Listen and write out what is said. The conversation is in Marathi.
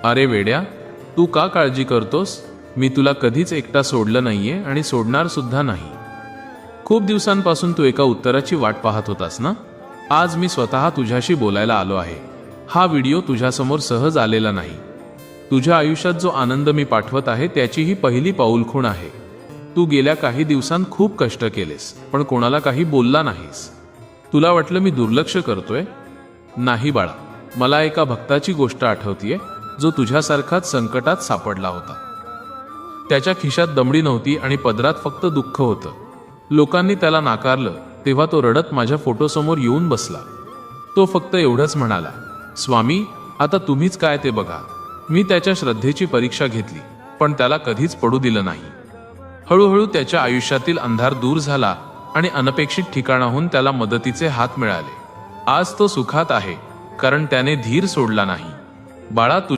अरे वेड्या, तू का काळजी करतोस? मी तुला कधीच एकटा सोडलं नाहीये आणि सोडणार सुद्धा नाही. खूप दिवसांपासून तू एका उत्तराची वाट पाहत होतास ना? आज मी स्वतः तुझ्याशी बोलायला आलो आहे. हा व्हिडिओ तुझ्यासमोर सहज आलेला नाही. तुझ्या आयुष्यात जो आनंद मी पाठवत आहे त्याची ही पहिली पाऊलखुण आहे. तू गेल्या काही दिवसांत खूप कष्ट केलेस, पण कोणाला काही बोलला नाहीस. तुला वाटलं मी दुर्लक्ष करतोय? नाही बाळा, मला एका भक्ताची गोष्ट आठवतीये जो तुझ्यासारखाच संकटात सापडला होता. त्याच्या खिशात दमडी नव्हती आणि पदरात फक्त दुःख होतं. लोकांनी त्याला नाकारलं तेव्हा तो रडत माझ्या फोटोसमोर येऊन बसला. तो फक्त एवढंच म्हणाला, स्वामी, आता तुम्हीच काय ते बघा. मी त्याच्या श्रद्धेची परीक्षा घेतली, पण त्याला कधीच पडू दिलं नाही. हळूहळू त्याच्या आयुष्यातील अंधार दूर झाला आणि अनपेक्षित ठिकाणाहून त्याला मदतीचे हात मिळाले. आज तो सुखात आहे, कारण त्याने धीर सोडला नाही. बाळा,